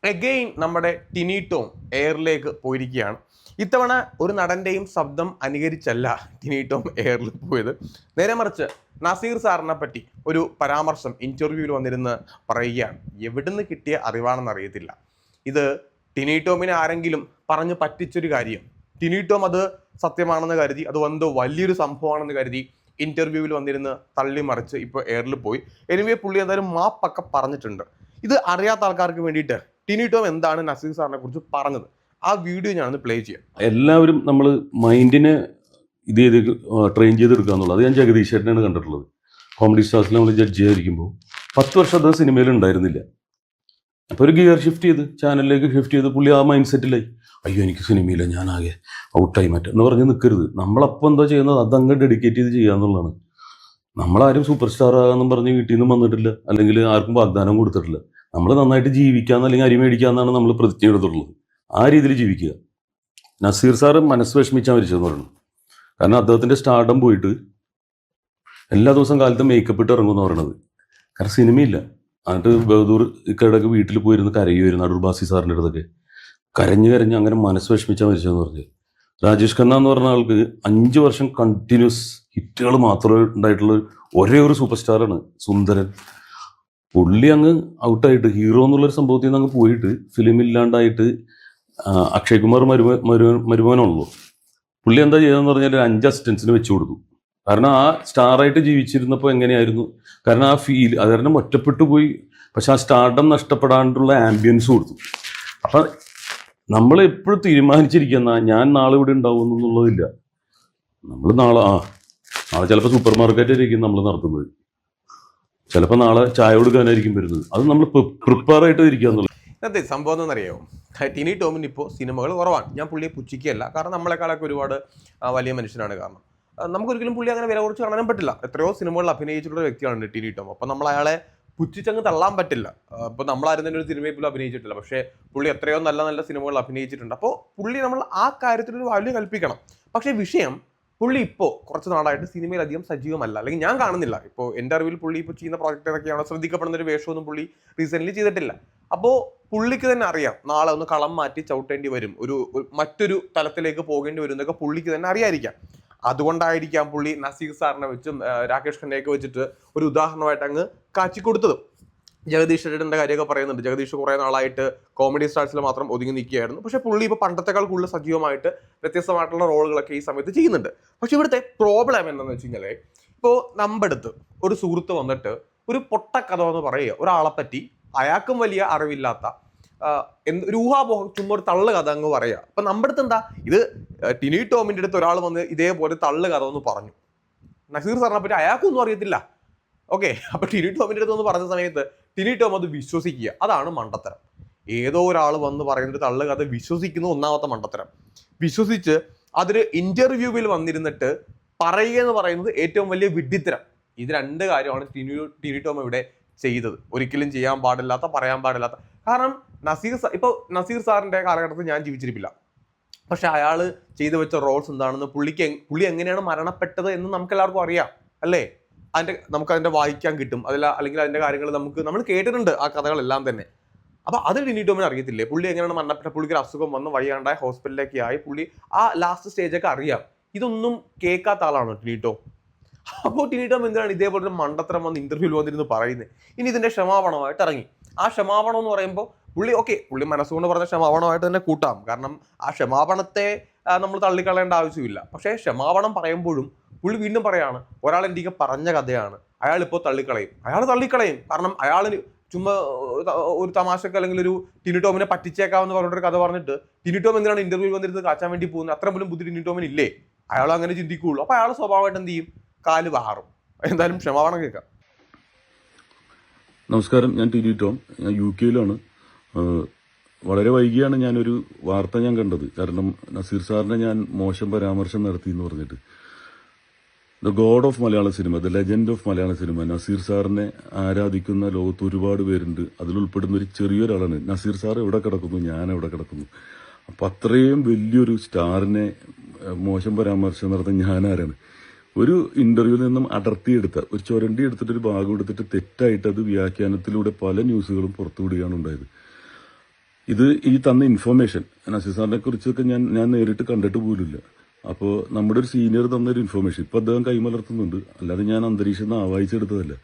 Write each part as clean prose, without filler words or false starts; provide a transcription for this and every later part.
Again നമ്മുടെ ടിനി ടോം എയറിലേക്ക് പോയിരിക്കുകയാണ്. ഇത്തവണ ഒരു നടൻ്റെയും ശബ്ദം അനുകരിച്ചല്ല ടിനി ടോം എയറിൽ പോയത്. നേരെ മറിച്ച് നസീർ സാറിനെ പറ്റി ഒരു പരാമർശം ഇൻ്റർവ്യൂവിൽ വന്നിരുന്ന് പറയുകയാണ്. എവിടുന്ന് കിട്ടിയ അറിവാണെന്ന് അറിയത്തില്ല. ഇത് ടിനി ടോമിനെ ആരെങ്കിലും പറഞ്ഞ് പറ്റിച്ചൊരു കാര്യം, ടിനി ടോം അത് സത്യമാണെന്ന് കരുതി, അത് എന്തോ വലിയൊരു സംഭവമാണെന്ന് കരുതി ഇൻ്റർവ്യൂവിൽ വന്നിരുന്ന് തള്ളിമറിച്ച് ഇപ്പോൾ എയറിൽ പോയി. എനിവേ പുള്ളി എന്തായാലും മാപ്പൊക്കെ പറഞ്ഞിട്ടുണ്ട്. ഇത് അറിയാത്ത ആൾക്കാർക്ക് വേണ്ടിയിട്ട് ടിനി ടോം എന്താണ് നസീർ സാറിനെ കുറിച്ച് പറഞ്ഞത്, ആ വീഡിയോ ഞാനൊന്ന് പ്ലേ ചെയ്യാം. എല്ലാവരും നമ്മൾ മൈൻഡിനെ ഇത് ചെയ്ത് ട്രെയിൻ ചെയ്തെടുക്കുക എന്നുള്ളത് ഞാൻ ജഗദീഷ് ചേട്ടനാണ് കണ്ടിട്ടുള്ളത്. കോമഡി സ്റ്റാർസിൽ നമ്മൾ ജഡ്ജ് ചെയ്യാതിരിക്കുമ്പോൾ 10 വർഷം അത് സിനിമയിൽ ഉണ്ടായിരുന്നില്ല. അപ്പോൾ ഒരു ഗിയർ ഷിഫ്റ്റ് ചെയ്ത് ചാനലിലേക്ക് ഷിഫ്റ്റ് ചെയ്ത് പുള്ളി ആ മൈൻഡ് സെറ്റിലായി. അയ്യോ എനിക്ക് സിനിമയില്ല, ഞാനാകെ ഔട്ടായി മാറ്റുക എന്ന് പറഞ്ഞ് നിൽക്കരുത്. നമ്മളപ്പോൾ എന്താ ചെയ്യുന്നത് അതങ്ങ് ഡെഡിക്കേറ്റ് ചെയ്ത് ചെയ്യുക എന്നുള്ളതാണ്. നമ്മളാരും സൂപ്പർ സ്റ്റാർ ആകാമെന്നും പറഞ്ഞ് വീട്ടിൽ നിന്നും വന്നിട്ടില്ല, അല്ലെങ്കിൽ ആർക്കും വാഗ്ദാനം കൊടുത്തിട്ടില്ല. നമ്മൾ നന്നായിട്ട് ജീവിക്കാമെന്ന് അല്ലെങ്കിൽ അരി മേടിക്കാമെന്നാണ് നമ്മൾ പ്രതിജ്ഞ എടുത്തിട്ടുള്ളത്. ആ രീതിയിൽ ജീവിക്കുക. നസീർ സാറ് മനസ്സ് വിഷമിച്ചാൽ മരിച്ചതെന്ന് പറഞ്ഞു. കാരണം അദ്ദേഹത്തിൻ്റെ സ്റ്റാർഡം പോയിട്ട് എല്ലാ ദിവസവും കാലത്ത് മേക്കപ്പ് ഇട്ട് ഇറങ്ങുമെന്ന് പറയണത്. കാരണം സിനിമയില്ല. എന്നിട്ട് ബഹദൂർ ഇക്കടക്ക് വീട്ടിൽ പോയിരുന്ന് കരയുമായിരുന്നു, അടൂർ ബാസി സാറിൻ്റെ അടുത്തൊക്കെ കരഞ്ഞ് അങ്ങനെ മനസ്സ് വിഷമിച്ചാൽ മരിച്ചതെന്ന് പറഞ്ഞു. രാജേഷ് ഖന്ന എന്ന് പറഞ്ഞ ആൾക്ക് 5 വർഷം കണ്ടിന്യൂസ് ഹിറ്റുകൾ മാത്രമേ ഉണ്ടായിട്ടുള്ള ഒരേ ഒരു സൂപ്പർ സ്റ്റാറാണ് സുന്ദരൻ. പുള്ളി അങ്ങ് ഔട്ടായിട്ട് ഹീറോ എന്നുള്ളൊരു സംഭവത്തിൽ നിന്ന് അങ്ങ് പോയിട്ട് ഫിലിമില്ലാണ്ടായിട്ട് അക്ഷയ് കുമാർ മരുമോനുള്ളൂ. പുള്ളി എന്താ ചെയ്തതെന്ന് പറഞ്ഞാൽ 5 അസിസ്റ്റൻസിന് വെച്ചു കൊടുത്തു. കാരണം ആ സ്റ്റാറായിട്ട് ജീവിച്ചിരുന്നപ്പോൾ എങ്ങനെയായിരുന്നു, കാരണം ആ ഫീൽ അത് കാരണം ഒറ്റപ്പെട്ടു പോയി. പക്ഷെ ആ സ്റ്റാർഡം നഷ്ടപ്പെടാണ്ടുള്ള ആംബിയൻസ് കൊടുത്തു. അപ്പം നമ്മൾ എപ്പോഴും തീരുമാനിച്ചിരിക്കുന്ന ഞാൻ നാളെ ഇവിടെ ഉണ്ടാവും എന്നുള്ളതില്ല. നമ്മൾ നാളെ ചിലപ്പോൾ സൂപ്പർ മാർക്കറ്റായിരിക്കും നമ്മൾ നടത്തുന്നത്, ചിലപ്പോൾ നാളെ ചായ കൊടുക്കാനായിരിക്കും വരുന്നത്. അത് നമ്മൾ പ്രിപ്പയർ ആയിട്ട് ഇരിക്കുക എന്നുള്ളത്. ഇന്നത്തെ സംഭവം എന്നറിയാമോ, ടിനി ടോമിന് ഇപ്പോൾ സിനിമകൾ കുറവാണ്. ഞാൻ പുള്ളിയെ പുച്ഛിക്കുകയല്ല, കാരണം നമ്മളെക്കാളൊക്കെ ഒരുപാട് വലിയ മനുഷ്യനാണ്. കാരണം നമുക്കൊരിക്കലും പുള്ളി അങ്ങനെ വില കുറച്ച് കാണാനും പറ്റില്ല. എത്രയോ സിനിമകളിൽ അഭിനയിച്ചിട്ടുള്ള വ്യക്തിയാണ് ടിനി ടോം. അപ്പം നമ്മൾ അയാളെ പുച്ഛിച്ചങ്ങ് തള്ളാൻ പറ്റില്ല. ഇപ്പോൾ നമ്മളാരും തന്നെ ഒരു സിനിമയിൽ പോലും അഭിനയിച്ചിട്ടില്ല, പക്ഷേ പുള്ളി എത്രയോ നല്ല നല്ല സിനിമകൾ അഭിനയിച്ചിട്ടുണ്ട്. അപ്പോൾ പുള്ളി നമ്മൾ ആ കാര്യത്തിലൊരു വാല്യൂ കൽപ്പിക്കണം. പക്ഷേ വിഷയം, പുള്ളി ഇപ്പോൾ കുറച്ച് നാളായിട്ട് സിനിമയിൽ അധികം സജീവമല്ല, അല്ലെങ്കിൽ ഞാൻ കാണുന്നില്ല. ഇപ്പോൾ എൻ്റെ അറിവിൽ പുള്ളി ഇപ്പോൾ ചെയ്യുന്ന പ്രോജക്റ്റ് ഏതൊക്കെയാണോ ശ്രദ്ധിക്കപ്പെടുന്ന ഒരു വേഷമൊന്നും പുള്ളി റീസെൻ്റ്ലി ചെയ്തിട്ടില്ല. അപ്പോൾ പുള്ളിക്ക് തന്നെ അറിയാം നാളെ ഒന്ന് കളം മാറ്റി ചവിട്ടേണ്ടി വരും, മറ്റൊരു തലത്തിലേക്ക് പോകേണ്ടി വരും എന്നൊക്കെ പുള്ളിക്ക് തന്നെ അറിയാതിരിക്കാം. അതുകൊണ്ടായിരിക്കാം പുള്ളി നസീർ സാറിനെ വെച്ചും രാകേഷ് ഖന്നയൊക്കെ വെച്ചിട്ട് ഒരു ഉദാഹരണമായിട്ട് അങ്ങ് കാച്ചിക്കൊടുത്തതും. ജഗദീഷ് ചേട്ടൻ്റെ കാര്യമൊക്കെ പറയുന്നുണ്ട്. ജഗദീഷ് കുറേ നാളായിട്ട് കോമഡി സ്റ്റാർസിൽ മാത്രം ഒതുങ്ങി നിൽക്കുകയായിരുന്നു. പക്ഷേ പുള്ളി ഇപ്പോൾ പണ്ടത്തെക്കാൾ കൂടുതൽ സജീവമായിട്ട് വ്യത്യസ്തമായിട്ടുള്ള റോളുകളൊക്കെ ഈ സമയത്ത് ചെയ്യുന്നുണ്ട്. പക്ഷെ ഇവിടുത്തെ പ്രോബ്ലം എന്താണെന്ന് വെച്ച് കഴിഞ്ഞാൽ, ഇപ്പോൾ നമ്മുടെ അടുത്ത് ഒരു സുഹൃത്ത് വന്നിട്ട് ഒരു പൊട്ടക്കഥ എന്ന് പറയുക ഒരാളെപ്പറ്റി, അയാൾക്കും വലിയ അറിവില്ലാത്ത ഒരു ഊഹാപോഹം ചുമ്മാ ഒരു തള്ളു കഥ അങ്ങ് പറയുക. അപ്പം നമ്മുടെ അടുത്ത് എന്താ, ഇത് ടിനി ടോമിൻ്റെ അടുത്ത് ഒരാൾ വന്ന് ഇതേപോലെ തള്ളു കഥ എന്ന് പറഞ്ഞു. നസീർ സാറിനെ പറ്റി അയാൾക്കൊന്നും അറിയത്തില്ല. ഓക്കെ, അപ്പോൾ ടിനി ടോമിൻ്റെ അടുത്ത് എന്ന് പറഞ്ഞ സമയത്ത് ടിനി ടോം അത് വിശ്വസിക്കുക, അതാണ് മണ്ടത്തരം. ഏതോ ഒരാൾ വന്ന് പറയുന്നൊരു തള്ളു കഥ വിശ്വസിക്കുന്ന ഒന്നാമത്തെ മണ്ടത്തരം. വിശ്വസിച്ച് അതൊരു ഇന്റർവ്യൂവിൽ വന്നിരുന്നിട്ട് പറയുക എന്ന് പറയുന്നത് ഏറ്റവും വലിയ വിഡ്ഢിത്തരം. ഇത് 2 കാര്യമാണ് ടിനി ടോം ഇവിടെ ചെയ്തത്. ഒരിക്കലും ചെയ്യാൻ പാടില്ലാത്ത, പറയാൻ പാടില്ലാത്ത. കാരണം നസീർ സാറിന്റെ കാലഘട്ടത്തിൽ ഞാൻ ജീവിച്ചിരിപ്പില്ല, പക്ഷെ അയാൾ ചെയ്തു വെച്ച റോൾസ് എന്താണെന്ന്, പുള്ളി എങ്ങനെയാണ് മരണപ്പെട്ടത് എന്ന് നമുക്ക് എല്ലാവർക്കും അറിയാം അല്ലേ. നമുക്കതിൻ്റെ വായിക്കാൻ കിട്ടും, അല്ലെങ്കിൽ അതിൻ്റെ കാര്യങ്ങൾ നമ്മൾ കേട്ടിട്ടുണ്ട്, ആ കഥകളെല്ലാം തന്നെ. അപ്പോൾ അത് ടിനി ടോമിന് അറിയത്തില്ലേ പുള്ളി എങ്ങനെയാണ് മരണപ്പെട്ട, പുള്ളിക്ക് അസുഖം വന്ന് വയ്യാണ്ടായ ഹോസ്പിറ്റലിലേക്ക് ആയി, പുള്ളി ആ ലാസ്റ്റ് സ്റ്റേജൊക്കെ അറിയാം. ഇതൊന്നും കേൾക്കാത്ത ആളാണ് ടിനി ടോം. അപ്പോൾ ടിനി ടോം എന്തിനാണ് ഇതേപോലെ മണ്ടത്തരം വന്ന് ഇന്റർവ്യൂവിൽ വന്നിരുന്ന് പറയുന്നത്? ഇനി ഇതിൻ്റെ ക്ഷമാപണമായിട്ട് ഇറങ്ങി. ആ ക്ഷമാപണം എന്ന് പറയുമ്പോൾ പുള്ളി മനസ്സുകൊണ്ട് പറഞ്ഞ ക്ഷമാപണമായിട്ട് തന്നെ കൂട്ടാം. കാരണം ആ ക്ഷമാപണത്തെ നമ്മൾ തള്ളിക്കളയേണ്ട ആവശ്യമില്ല. പക്ഷേ ക്ഷമാപണം പറയുമ്പോഴും പുള്ളി വീണ്ടും പറയാണ്, ഒരാൾ എനിക്ക് പറഞ്ഞ കഥയാണ്, അയാൾ ഇപ്പോൾ തള്ളിക്കളയും. കാരണം അയാൾ ചുമ്മാ ഒരു തമാശക്ക് അല്ലെങ്കിൽ ഒരു ടിനി ടോമിനെ പറ്റിച്ചേക്കാമെന്ന് പറഞ്ഞിട്ടൊരു കഥ പറഞ്ഞിട്ട് ടിനി ടോം എന്തിനാണ് ഇന്റർവ്യൂ വന്നിരുന്നത് കാച്ചാൻ വേണ്ടി പോകുന്നത്? അത്ര പോലും ബുദ്ധി ടിനി ടോമിന് ഇല്ലേ? അയാൾ അങ്ങനെ ചിന്തിക്കുകയുള്ളൂ. അപ്പോൾ അയാൾ സ്വാഭാവികമായിട്ട് എന്ത് ചെയ്യും? കാല് വാറും. എന്തായാലും ക്ഷമാപണം കേൾക്കാം. നമസ്കാരം, ഞാൻ ടിനി ടോം. ഞാൻ UK-യിലാണ്. വളരെ വൈകിയാണ് ഞാനൊരു വാർത്ത കണ്ടത്. കാരണം നസീർ സാറിനെ ഞാൻ മോശം പരാമർശം നടത്തി എന്ന് പറഞ്ഞിട്ട്. The God of Malayala cinema, the legend of Malayala cinema, Naseer സാറിനെ ആരാധിക്കുന്ന ലോകത്ത് ഒരുപാട് പേരുണ്ട്. അതിലുൾപ്പെടുന്ന ഒരു ചെറിയൊരാളാണ് നസീർ സാർ. എവിടെ കിടക്കുന്നു, ഞാൻ എവിടെ കിടക്കുന്നു. അപ്പം അത്രയും വലിയൊരു സ്റ്റാറിനെ മോശം പരാമർശം നടത്താൻ ഞാനാരാണ്? ഒരു ഇന്റർവ്യൂവിൽ നിന്നും അടർത്തിയെടുത്ത ഒരു ചുരണ്ടി എടുത്തിട്ടൊരു ഭാഗം എടുത്തിട്ട് തെറ്റായിട്ട് അത് വ്യാഖ്യാനത്തിലൂടെ പല ന്യൂസുകളും പുറത്തുവിടുകയാണ് ഉണ്ടായത്. ഇത് ഈ തന്ന ഇൻഫർമേഷൻ നസീർ സാറിനെ കുറിച്ചൊക്കെ ഞാൻ നേരിട്ട് കണ്ടിട്ട് പോലുമില്ല. അപ്പോൾ നമ്മുടെ ഒരു സീനിയർ തന്നൊരു ഇൻഫർമേഷൻ ഇപ്പൊ അദ്ദേഹം കൈമലർത്തുന്നുണ്ട്, അല്ലാതെ ഞാൻ അന്തരീക്ഷം നിന്ന് ആവാഹിച്ചെടുത്തതല്ല.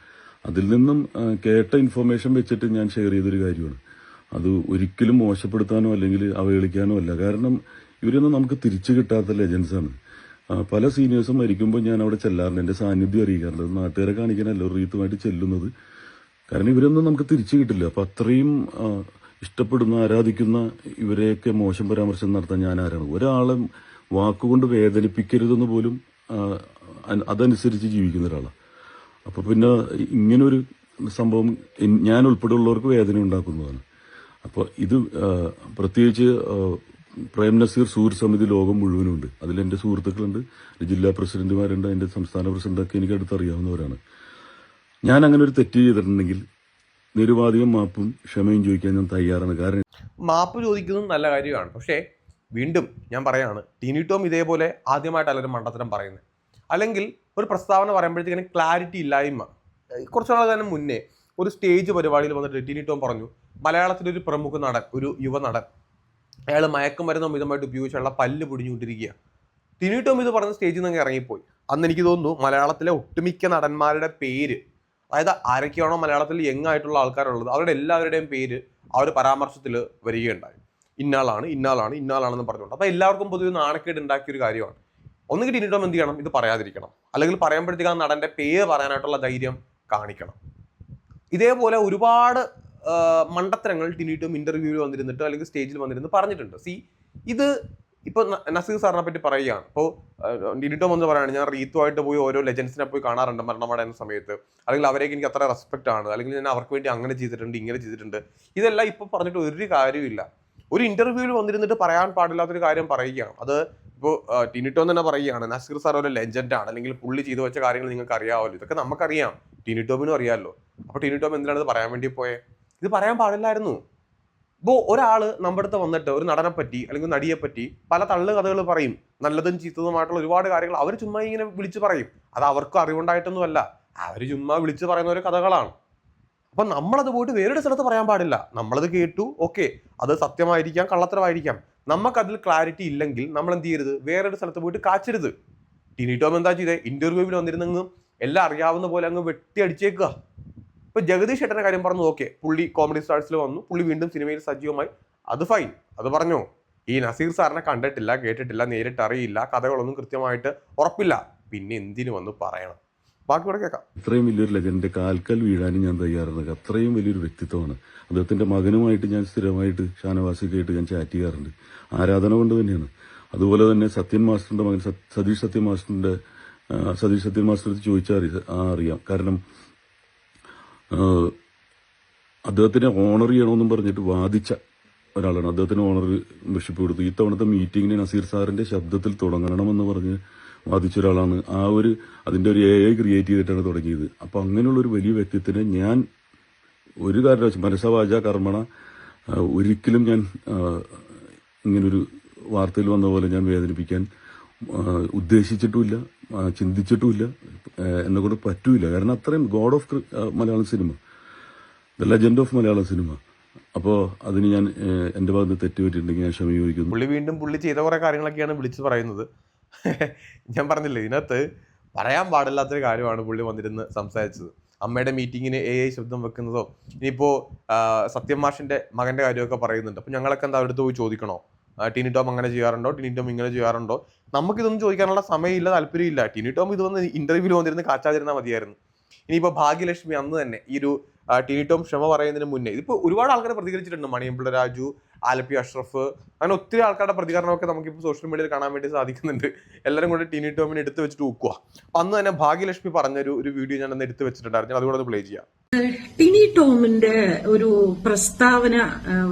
അതിൽ നിന്നും കേട്ട ഇൻഫർമേഷൻ വെച്ചിട്ട് ഞാൻ ഷെയർ ചെയ്തൊരു കാര്യമാണ്. അത് ഒരിക്കലും മോശപ്പെടുത്താനോ അല്ലെങ്കിൽ അവഹേളിക്കാനോ അല്ല. കാരണം ഇവരൊന്നും നമുക്ക് തിരിച്ചു കിട്ടാത്ത ലെജൻസാണ്. പല സീനിയേഴ്സും മരിക്കുമ്പോൾ ഞാൻ അവിടെ ചെല്ലാറുണ്ട്, എൻ്റെ സാന്നിധ്യം അറിയിക്കാറുണ്ട്. നാട്ടുകാരെ കാണിക്കാനല്ല റീത്തുമായിട്ട് ചെല്ലുന്നത്. കാരണം ഇവരൊന്നും നമുക്ക് തിരിച്ചു കിട്ടില്ല. അപ്പം അത്രയും ഇഷ്ടപ്പെടുന്ന ആരാധിക്കുന്ന ഇവരെയൊക്കെ മോശം പരാമർശം നടത്താൻ ഞാൻ ആരാണ്? ഒരാളെ വാക്കുകൊണ്ട് വേദനിപ്പിക്കരുതെന്ന് പോലും അതനുസരിച്ച് ജീവിക്കുന്ന ഒരാളാണ്. അപ്പോൾ പിന്നെ ഇങ്ങനൊരു സംഭവം ഞാൻ ഉൾപ്പെടെയുള്ളവർക്ക് വേദന ഉണ്ടാക്കുന്നതാണ്. അപ്പോൾ ഇത് പ്രത്യേകിച്ച് പ്രേം നസീർ സൂര്യ സമിതി ലോകം മുഴുവനുണ്ട്. അതിലെൻ്റെ സുഹൃത്തുക്കളുണ്ട്, ജില്ലാ പ്രസിഡന്റുമാരുണ്ട്, എൻ്റെ സംസ്ഥാന പ്രസിഡന്റൊക്കെ എനിക്ക് അടുത്തറിയാവുന്നവരാണ്. ഞാൻ അങ്ങനെ ഒരു തെറ്റ് ചെയ്തിട്ടുണ്ടെങ്കിൽ നിരുപാധികം മാപ്പും ക്ഷമയും ചോദിക്കാൻ ഞാൻ തയ്യാറാണ്. കാരണം മാപ്പ് ചോദിക്കുന്നത് നല്ല കാര്യമാണ്. പക്ഷേ വീണ്ടും ഞാൻ പറയാണ്, ടീനി ടോം ഇതേപോലെ ആദ്യമായിട്ടല്ല ഒരു മണ്ടത്തരം പറയുന്നത്. അല്ലെങ്കിൽ ഒരു പ്രസ്താവന പറയുമ്പോഴത്തേക്കിന് ക്ലാരിറ്റി ഇല്ലായ്മ. കുറച്ചു നാൾ തന്നെ മുന്നേ ഒരു സ്റ്റേജ് പരിപാടിയിൽ വന്നിട്ട് ടീനി ടോം പറഞ്ഞു, മലയാളത്തിലെ ഒരു പ്രമുഖ നടൻ, ഒരു യുവ നടൻ, അയാൾ മയക്കുമരുന്ന് അമിതമായിട്ട് ഉപയോഗിച്ചുള്ള പല്ല് പൊടിഞ്ഞുകൊണ്ടിരിക്കുക. ടീനി ടോം ഇത് പറഞ്ഞ സ്റ്റേജിൽ നിന്ന് ഇറങ്ങിപ്പോയി. അന്ന് എനിക്ക് തോന്നുന്നു മലയാളത്തിലെ ഒട്ടുമിക്ക നടന്മാരുടെ പേര്, അതായത് ആരൊക്കെയാണോ മലയാളത്തിൽ യങ് ആയിട്ടുള്ള ആൾക്കാരുള്ളത്, അവരുടെ എല്ലാവരുടെയും പേര് ആ ഒരു പരാമർശത്തിൽ വരികയുണ്ടായി. ഇന്നാളാണ് ഇന്നാളാണ് ഇന്നാളാണെന്ന് പറഞ്ഞുകൊണ്ട്. അപ്പോൾ എല്ലാവർക്കും പൊതുവെ നാണക്കേട് ഉണ്ടാക്കിയൊരു കാര്യമാണ്. ഒന്നുകിൽ ടീനി ടോം എന്ത് ചെയ്യണം, ഇത് പറയാതിരിക്കണം. അല്ലെങ്കിൽ പറയുമ്പോഴത്തേക്ക് ആ നടന്റെ പേര് പറയാനായിട്ടുള്ള ധൈര്യം കാണിക്കണം. ഇതേപോലെ ഒരുപാട് മണ്ടത്തരങ്ങൾ ടീനി ടോം ഇന്റർവ്യൂവിൽ വന്നിരുന്നിട്ട് അല്ലെങ്കിൽ സ്റ്റേജിൽ വന്നിരുന്ന് പറഞ്ഞിട്ടുണ്ട്. ഇത് ഇപ്പൊ നസീർ സാറിനെ പറ്റി പറയുകയാണ്. ഇപ്പോൾ ടീനി ടോം എന്ന് പറയുകയാണ്, ഞാൻ റീത്തുമായിട്ട് പോയി ഓരോ ലെജൻസിനെ പോയി കാണാറുണ്ട് മരണമടയുന്ന സമയത്ത്, അല്ലെങ്കിൽ അവരേക്ക് എനിക്ക് അത്ര റെസ്പെക്ട് ആണ്, അല്ലെങ്കിൽ ഞാൻ അവർക്ക് വേണ്ടി അങ്ങനെ ചെയ്തിട്ടുണ്ട് ഇങ്ങനെ ചെയ്തിട്ടുണ്ട്. ഇതെല്ലാം ഇപ്പൊ പറഞ്ഞിട്ട് ഒരു കാര്യമില്ല. ഒരു ഇന്റർവ്യൂവിൽ വന്നിരുന്നിട്ട് പറയാൻ പാടില്ലാത്തൊരു കാര്യം പറയുകയാണ്. അത് ഇപ്പോൾ ടീനി ടോം തന്നെ പറയുകയാണ്, നസീർ സാർ ഒരു ലെജൻഡാണ്, അല്ലെങ്കിൽ പുള്ളി ചെയ്തു വെച്ച കാര്യങ്ങൾ നിങ്ങൾക്ക് അറിയാമല്ലോ. ഇതൊക്കെ നമുക്കറിയാം, ടീനി ടോമിനും അറിയാമല്ലോ. അപ്പോൾ ടീനി ടോം എന്തിനാണ് ഇത് പറയാൻ വേണ്ടി പോയെ? ഇത് പറയാൻ പാടില്ലായിരുന്നു. ഇപ്പോൾ ഒരാൾ നമ്മുടെ അടുത്ത് വന്നിട്ട് ഒരു നടനെ പറ്റി അല്ലെങ്കിൽ നടിയെ പറ്റി പല തള്ളു കഥകൾ പറയും, നല്ലതും ചീത്തതുമായിട്ടുള്ള ഒരുപാട് കാര്യങ്ങൾ അവർ ചുമ്മാ ഇങ്ങനെ വിളിച്ചു പറയും. അത് അവർക്ക് അറിവുണ്ടായിട്ടൊന്നുമല്ല, അവർ ചുമ്മാ വിളിച്ചു പറയുന്ന ഒരു കഥകളാണ്. അപ്പം നമ്മളത് പോയിട്ട് വേറൊരു സ്ഥലത്ത് പറയാൻ പാടില്ല. നമ്മളത് കേട്ടു, ഓക്കെ, അത് സത്യമായിരിക്കാം കള്ളത്തരമായിരിക്കാം, നമുക്കതിൽ ക്ലാരിറ്റി ഇല്ലെങ്കിൽ നമ്മൾ എന്ത് ചെയ്യരുത്, വേറൊരു സ്ഥലത്ത് പോയിട്ട് കാച്ചരുത്. ടീനി ടോം എന്താ ചെയ്തേ, ഇന്റർവ്യൂവിൽ വന്നിരുന്നെങ്കിൽ എല്ലാം അറിയാവുന്ന പോലെ അങ്ങ് വെട്ടി അടിച്ചേക്കുക. ഇപ്പൊ ജഗദീഷ് ഏട്ടന്റെ കാര്യം പറഞ്ഞു, ഓക്കെ, പുള്ളി കോമഡി സ്റ്റാർസിൽ വന്നു, പുള്ളി വീണ്ടും സിനിമയിൽ സജീവമായി, അത് ഫൈൻ, അത് പറഞ്ഞു. ഈ നസീർ സാറിനെ കണ്ടിട്ടില്ല, കേട്ടിട്ടില്ല, നേരിട്ട് അറിയില്ല, കഥകളൊന്നും കൃത്യമായിട്ട് ഉറപ്പില്ല, പിന്നെ എന്തിനു വന്ന് പറയണം? ബാക്കി കൂടെ കേൾക്കാം. ഇത്രയും വലിയൊരു ലെജൻഡിന്റെ കാൽക്കൽ വീഴാനും ഞാൻ തയ്യാറാണ്. അത്രയും വലിയൊരു വ്യക്തിത്വമാണ്. അദ്ദേഹത്തിന്റെ മകനുമായിട്ട് ഞാൻ സ്ഥിരമായിട്ട് ഷാനവാസിക്കായിട്ട് ഞാൻ ചാറ്റ് ചെയ്യാറുണ്ട്. ആരാധന കൊണ്ട് തന്നെയാണ്. അതുപോലെ തന്നെ സത്യൻ മാസ്റ്ററിന്റെ മകൻ സതീഷ് സത്യൻ മാസ്റ്റർ ചോദിച്ചാൽ അറിയാം. കാരണം അദ്ദേഹത്തിനെ ഓണർ ചെയ്യണമെന്നും പറഞ്ഞിട്ട് വാദിച്ച ഒരാളാണ്. അദ്ദേഹത്തിന് ഓണർഷിപ്പ് കൊടുത്തു. ഇത്തവണത്തെ മീറ്റിങ്ങിന് നസീർ സാറിന്റെ ശബ്ദത്തിൽ തുടങ്ങണമെന്ന് പറഞ്ഞ് വാദിച്ച ഒരാളാണ്. അതിന്റെ ഒരു AI ക്രിയേറ്റ് ചെയ്തിട്ടാണ് തുടങ്ങിയത്. അപ്പൊ അങ്ങനെയുള്ളൊരു വലിയ വ്യക്തിത്വത്തിനെ ഞാൻ ഒരു കാരണവശാലും മനസ്സവാച കർമ്മണ ഒരിക്കലും ഞാൻ ഇങ്ങനൊരു വാർത്തയിൽ വന്ന പോലെ ഞാൻ വേദനിപ്പിക്കാൻ ഉദ്ദേശിച്ചിട്ടുമില്ല, ചിന്തിച്ചിട്ടുമില്ല, എന്നെ കൊണ്ട് പറ്റൂല. കാരണം അത്രയും God of Malayalam cinema, the legend of Malayalam cinema. അപ്പോൾ അതിന് ഞാൻ എൻ്റെ ഭാഗത്ത് തെറ്റുപറ്റിയിട്ടുണ്ടെങ്കിൽ ഞാൻ ക്ഷമ ചോദിക്കുന്നു. പുള്ളി ചെയ്ത കുറെ കാര്യങ്ങളൊക്കെയാണ് വിളിച്ചു പറയുന്നത്. ഞാൻ പറഞ്ഞില്ലേ, ഇതിനകത്ത് പറയാൻ പാടില്ലാത്തൊരു കാര്യമാണ് പുള്ളി വന്നിരുന്ന് സംസാരിച്ചത്. അമ്മയുടെ മീറ്റിങ്ങിന് AI ശബ്ദം വെക്കുന്നതോ, ഇനിയിപ്പോ സത്യം മാഷിന്റെ മകന്റെ കാര്യമൊക്കെ പറയുന്നുണ്ട്. അപ്പൊ ഞങ്ങളൊക്കെ എന്താ അടുത്ത് പോയി ചോദിക്കണോ, ടീനി ടോം അങ്ങനെ ചെയ്യാറുണ്ടോ, ടീനി ടോം ഇങ്ങനെ ചെയ്യാറുണ്ടോ? നമുക്കിതൊന്നും ചോദിക്കാനുള്ള സമയമില്ല, താല്പര്യമില്ല. ടീനി ടോം ഇത് വന്ന് ഇന്റർവ്യൂവിൽ വന്നിരുന്ന് കാച്ചാതിരുന്നാൽ മതിയായിരുന്നു. ഇനിയിപ്പോ ഭാഗ്യലക്ഷ്മി അന്ന് തന്നെ ഈ ഒരു ടീനി ടോം ക്ഷമ പറയുന്നതിന് മുന്നേ ഇതിപ്പോ ഒരുപാട് ആൾക്കാർ പ്രതികരിച്ചിട്ടുണ്ട്. മണിയമ്പിള്ള രാജു, ആലപ്പി അഷ്റഫ്, അങ്ങനെ ഒത്തിരി ആൾക്കാരുടെ പ്രതികരണമൊക്കെ നമുക്കിപ്പോൾ സോഷ്യൽ മീഡിയയിൽ കാണാൻ വേണ്ടി സാധിക്കുന്നുണ്ട്. എല്ലാവരും കൂടെ ടീനി ടോമിനെ എടുത്തു വെച്ചിട്ട് ഊക്കുക. അന്ന് തന്നെ ഭാഗ്യലക്ഷ്മി പറഞ്ഞൊരു വീഡിയോ ഞാൻ അന്ന് എടുത്തു വെച്ചിട്ടുണ്ടായിരുന്നു. അതുകൂടെ പ്ലേ ചെയ്യാം. ടീനി ടോമിന്റെ ഒരു പ്രസ്താവന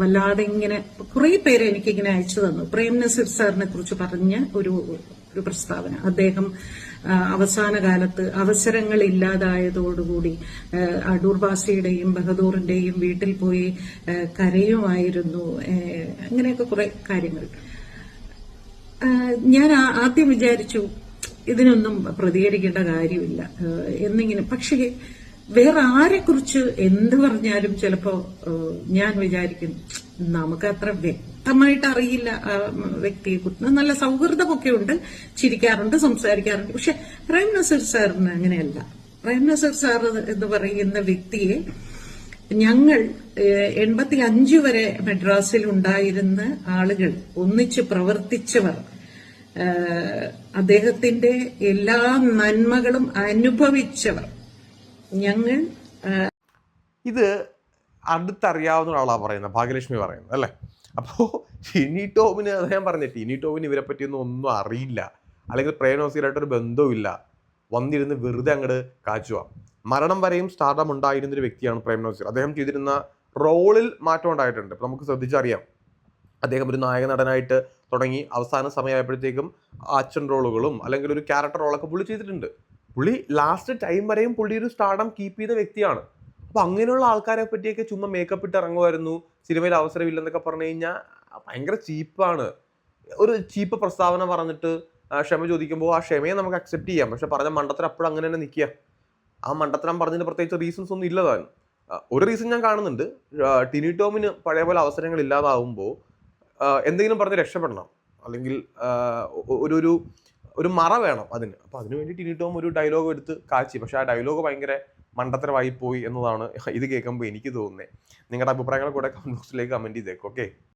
വല്ലാതെ ഇങ്ങനെ കുറെ പേര് എനിക്കിങ്ങനെ അയച്ചു തന്നു. പ്രേം നസീർ സാറിനെ കുറിച്ച് പറഞ്ഞ ഒരു പ്രസ്താവന. അദ്ദേഹം അവസാന കാലത്ത് അവസരങ്ങൾ ഇല്ലാതായതോടുകൂടി അടൂർ ബാസിയുടെയും ബഹദൂറിന്റെയും വീട്ടിൽ പോയി കരയുമായിരുന്നു. അങ്ങനെയൊക്കെ കുറെ കാര്യങ്ങൾ. ഞാൻ ആദ്യം വിചാരിച്ചു ഇതിനൊന്നും പ്രതികരിക്കേണ്ട കാര്യമില്ല എന്നിങ്ങനെ. പക്ഷേ വേറെ ആരെക്കുറിച്ച് എന്ത് പറഞ്ഞാലും ചിലപ്പോ ഞാൻ വിചാരിക്കും നമുക്ക് അത്ര വ്യക്തമായിട്ട് അറിയില്ല ആ വ്യക്തിയെ കുറിച്ച്. നല്ല സൗഹൃദമൊക്കെ ഉണ്ട്, ചിരിക്കാറുണ്ട്, സംസാരിക്കാറുണ്ട്. പക്ഷെ പ്രേം നസീർ സാറിന് അങ്ങനെയല്ല. പ്രേം നസീർ സാർ എന്ന് പറയുന്ന വ്യക്തിയെ ഞങ്ങൾ 85 വരെ മദ്രാസിൽ ഉണ്ടായിരുന്ന ആളുകൾ, ഒന്നിച്ച് പ്രവർത്തിച്ചവർ, അദ്ദേഹത്തിന്റെ എല്ലാ നന്മകളും അനുഭവിച്ചവർ ഞങ്ങൾ. ഇത് അടുത്തറിയാവുന്ന ഒരാളാണ് പറയുന്നത്, ഭാഗ്യലക്ഷ്മി പറയുന്നത് അല്ലേ. അപ്പോൾ ടിനി ടോമിന്, അത് ഞാൻ പറഞ്ഞത്, ടിനി ടോമിന് ഇവരെ പറ്റിയൊന്നും ഒന്നും അറിയില്ല, അല്ലെങ്കിൽ പ്രേം നസീറായിട്ടൊരു ബന്ധവുമില്ല, വന്നിരുന്ന് വെറുതെ അങ്ങോട്ട് കാച്ചുക. മരണം വരെയും സ്റ്റാർഡം ഉണ്ടായിരുന്നൊരു വ്യക്തിയാണ് പ്രേം നസീർ. അദ്ദേഹം ചെയ്തിരുന്ന റോളിൽ മാറ്റം ഉണ്ടായിട്ടുണ്ട്. ഇപ്പം നമുക്ക് ശ്രദ്ധിച്ചറിയാം, അദ്ദേഹം ഒരു നായക നടനായിട്ട് തുടങ്ങി അവസാന സമയമായപ്പോഴത്തേക്കും അച്ഛൻ റോളുകളും അല്ലെങ്കിൽ ഒരു ക്യാരക്ടർ റോളൊക്കെ പുള്ളി ചെയ്തിട്ടുണ്ട്. പുള്ളി ലാസ്റ്റ് ടൈം വരെയും പുള്ളി ഒരു സ്റ്റാർഡം കീപ്പ് ചെയ്ത വ്യക്തിയാണ്. അപ്പോൾ അങ്ങനെയുള്ള ആൾക്കാരെ പറ്റിയൊക്കെ ചുമ്മാ മേക്കപ്പ് ഇട്ട് ഇറങ്ങുമായിരുന്നു, സിനിമയിൽ അവസരമില്ലെന്നൊക്കെ പറഞ്ഞു കഴിഞ്ഞാൽ ഭയങ്കര ചീപ്പാണ്. ഒരു ചീപ്പ് പ്രസ്താവന പറഞ്ഞിട്ട് ക്ഷമ ചോദിക്കുമ്പോൾ ആ ക്ഷമയെ നമുക്ക് അക്സെപ്റ്റ് ചെയ്യാം, പക്ഷെ പറഞ്ഞ മണ്ടത്തരം അപ്പോഴും അങ്ങനെ തന്നെ നിൽക്കുക. ആ മണ്ടത്തരം പറഞ്ഞതിന് പ്രത്യേകിച്ച് റീസൺസ് ഒന്നും ഇല്ലതാണ്. ഒരു റീസൺ ഞാൻ കാണുന്നുണ്ട്, ടിനി ടോമിന് പഴയ പോലെ അവസരങ്ങൾ ഇല്ലാതാവുമ്പോൾ എന്തെങ്കിലും പറഞ്ഞ് രക്ഷപ്പെടണം, അല്ലെങ്കിൽ ഒരു ഒരു മറ വേണം അതിന്. അപ്പോൾ അതിനുവേണ്ടി ടിനി ടോം ഒരു ഡയലോഗ് എടുത്ത് കാച്ചി. പക്ഷെ ആ ഡയലോഗ് ഭയങ്കര മണ്ടത്തരമായി പോയി എന്നതാണ് ഇത് കേൾക്കുമ്പോൾ എനിക്ക് തോന്നുന്നത്. നിങ്ങളുടെ അഭിപ്രായങ്ങൾ കൂടെ കമന്റ് ബോക്സിലേക്ക് കമന്റ് ചെയ്തേക്കും. ഓക്കെ.